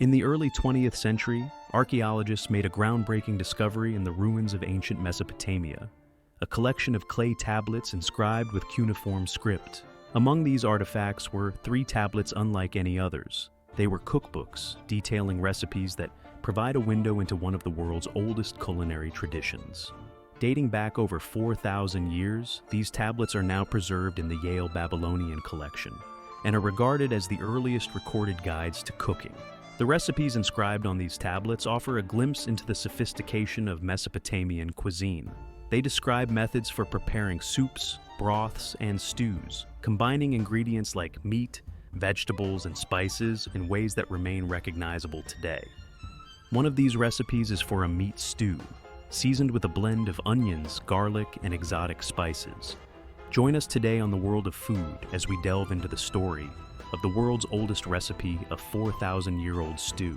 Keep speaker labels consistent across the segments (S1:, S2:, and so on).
S1: In the early 20th century, archaeologists made a groundbreaking discovery in the ruins of ancient Mesopotamia, a collection of clay tablets inscribed with cuneiform script. Among these artifacts were 3 tablets unlike any others. They were cookbooks detailing recipes that provide a window into one of the world's oldest culinary traditions. Dating back over 4,000 years, these tablets are now preserved in the Yale Babylonian Collection and are regarded as the earliest recorded guides to cooking. The recipes inscribed on these tablets offer a glimpse into the sophistication of Mesopotamian cuisine. They describe methods for preparing soups, broths, and stews, combining ingredients like meat, vegetables, and spices in ways that remain recognizable today. One of these recipes is for a meat stew, seasoned with a blend of onions, garlic, and exotic spices. Join us today on the World of Food as we delve into the story of the world's oldest recipe of 4,000-year-old stew.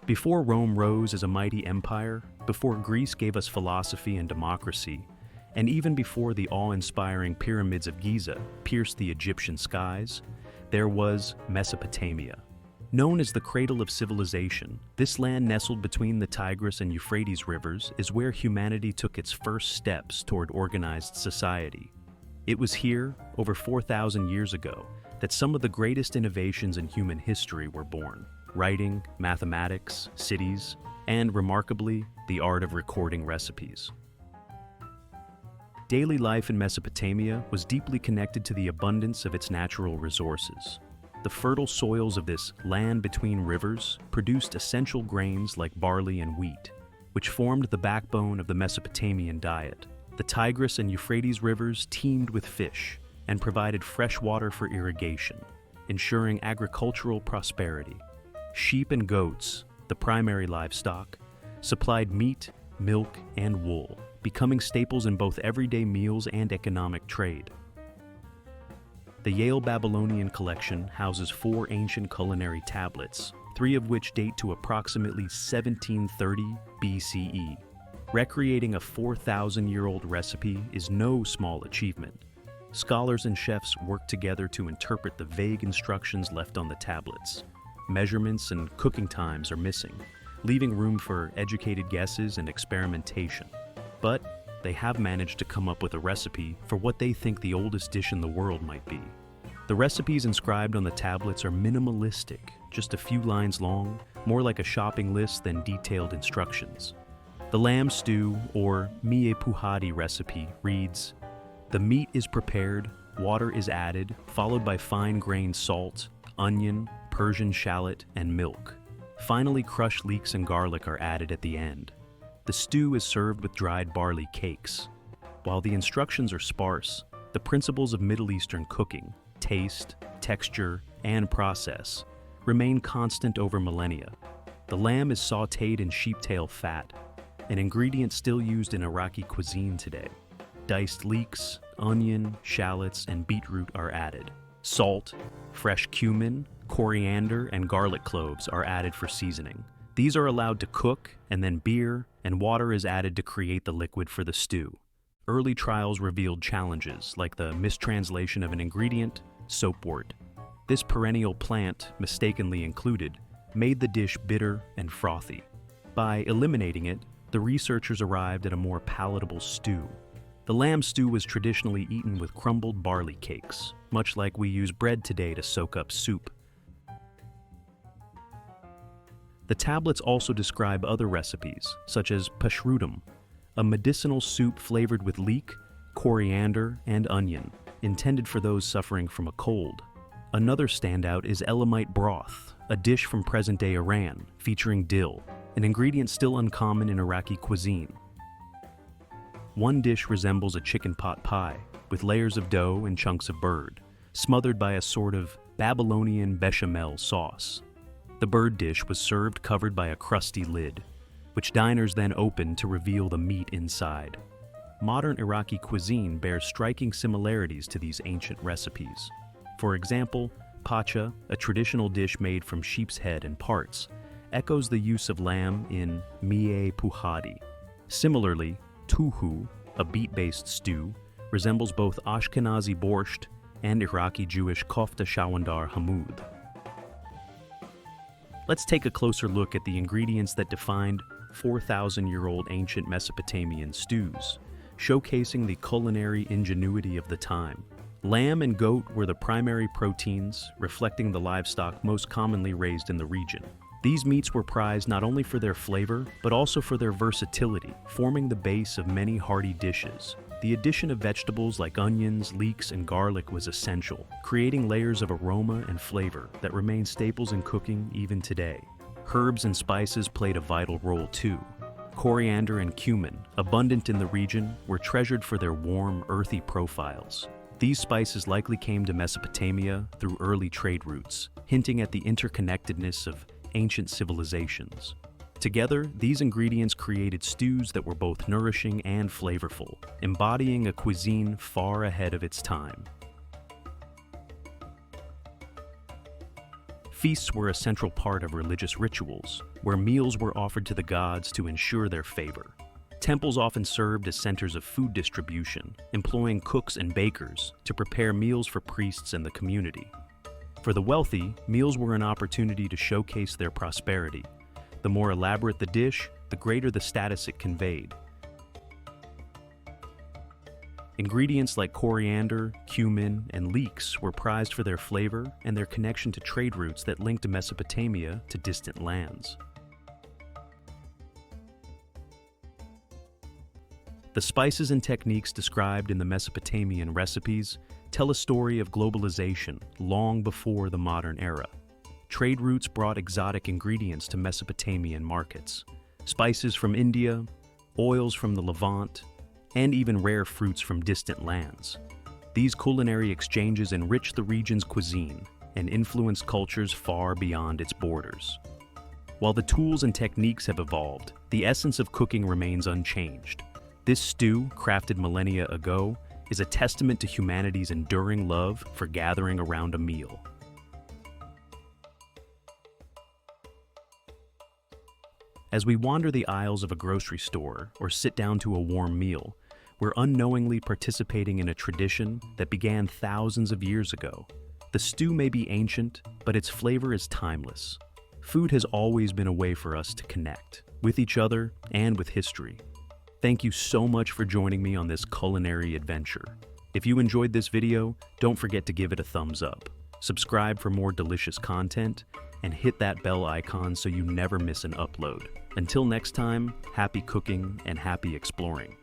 S1: Before Rome rose as a mighty empire, before Greece gave us philosophy and democracy, and even before the awe-inspiring pyramids of Giza pierced the Egyptian skies, there was Mesopotamia. Known as the cradle of civilization, this land nestled between the Tigris and Euphrates rivers is where humanity took its first steps toward organized society. It was here, over 4,000 years ago, that some of the greatest innovations in human history were born: writing, mathematics, cities, and, remarkably, the art of recording recipes. Daily life in Mesopotamia was deeply connected to the abundance of its natural resources. The fertile soils of this land between rivers produced essential grains like barley and wheat, which formed the backbone of the Mesopotamian diet. The Tigris and Euphrates rivers teemed with fish and provided fresh water for irrigation, ensuring agricultural prosperity. Sheep and goats, the primary livestock, supplied meat, milk, and wool, becoming staples in both everyday meals and economic trade. The Yale Babylonian Collection houses 4 ancient culinary tablets, 3 of which date to approximately 1730 BCE. Recreating a 4,000-year-old recipe is no small achievement. Scholars and chefs work together to interpret the vague instructions left on the tablets. Measurements and cooking times are missing, leaving room for educated guesses and experimentation. But they have managed to come up with a recipe for what they think the oldest dish in the world might be. The recipes inscribed on the tablets are minimalistic, just a few lines long, more like a shopping list than detailed instructions. The lamb stew, or mie puhadi recipe, reads, "The meat is prepared, water is added, followed by fine-grained salt, onion, Persian shallot, and milk. Finally, crushed leeks and garlic are added at the end. The stew is served with dried barley cakes." While the instructions are sparse, the principles of Middle Eastern cooking, taste, texture, and process, remain constant over millennia. The lamb is sautéed in sheeptail fat, an ingredient still used in Iraqi cuisine today. Diced leeks, onion, shallots, and beetroot are added. Salt, fresh cumin, coriander, and garlic cloves are added for seasoning. These are allowed to cook, and then beer and water is added to create the liquid for the stew. Early trials revealed challenges like the mistranslation of an ingredient, soapwort. This perennial plant, mistakenly included, made the dish bitter and frothy. By eliminating it, the researchers arrived at a more palatable stew. The lamb stew was traditionally eaten with crumbled barley cakes, much like we use bread today to soak up soup. The tablets also describe other recipes, such as pashrudam, a medicinal soup flavored with leek, coriander, and onion, intended for those suffering from a cold. Another standout is Elamite broth, a dish from present-day Iran, featuring dill, an ingredient still uncommon in Iraqi cuisine. One dish resembles a chicken pot pie, with layers of dough and chunks of bird, smothered by a sort of Babylonian bechamel sauce. The bird dish was served covered by a crusty lid, which diners then opened to reveal the meat inside. Modern Iraqi cuisine bears striking similarities to these ancient recipes. For example, pacha, a traditional dish made from sheep's head and parts, echoes the use of lamb in mie puhadi. Similarly, tuhu, a beet-based stew, resembles both Ashkenazi borscht and Iraqi Jewish kofta shawandar hamud. Let's take a closer look at the ingredients that defined 4,000-year-old ancient Mesopotamian stews, showcasing the culinary ingenuity of the time. Lamb and goat were the primary proteins, reflecting the livestock most commonly raised in the region. These meats were prized not only for their flavor, but also for their versatility, forming the base of many hearty dishes. The addition of vegetables like onions, leeks, and garlic was essential, creating layers of aroma and flavor that remain staples in cooking even today. Herbs and spices played a vital role too. Coriander and cumin, abundant in the region, were treasured for their warm, earthy profiles. These spices likely came to Mesopotamia through early trade routes, hinting at the interconnectedness of ancient civilizations. Together, these ingredients created stews that were both nourishing and flavorful, embodying a cuisine far ahead of its time. Feasts were a central part of religious rituals, where meals were offered to the gods to ensure their favor. Temples often served as centers of food distribution, employing cooks and bakers to prepare meals for priests and the community. For the wealthy, meals were an opportunity to showcase their prosperity. The more elaborate the dish, the greater the status it conveyed. Ingredients like coriander, cumin, and leeks were prized for their flavor and their connection to trade routes that linked Mesopotamia to distant lands. The spices and techniques described in the Mesopotamian recipes tell a story of globalization long before the modern era. Trade routes brought exotic ingredients to Mesopotamian markets. Spices from India, oils from the Levant, and even rare fruits from distant lands. These culinary exchanges enriched the region's cuisine and influenced cultures far beyond its borders. While the tools and techniques have evolved, the essence of cooking remains unchanged. This stew, crafted millennia ago, is a testament to humanity's enduring love for gathering around a meal. As we wander the aisles of a grocery store or sit down to a warm meal, we're unknowingly participating in a tradition that began thousands of years ago. The stew may be ancient, but its flavor is timeless. Food has always been a way for us to connect with each other and with history. Thank you so much for joining me on this culinary adventure. If you enjoyed this video, don't forget to give it a thumbs up. Subscribe for more delicious content, and hit that bell icon so you never miss an upload. Until next time, happy cooking and happy exploring.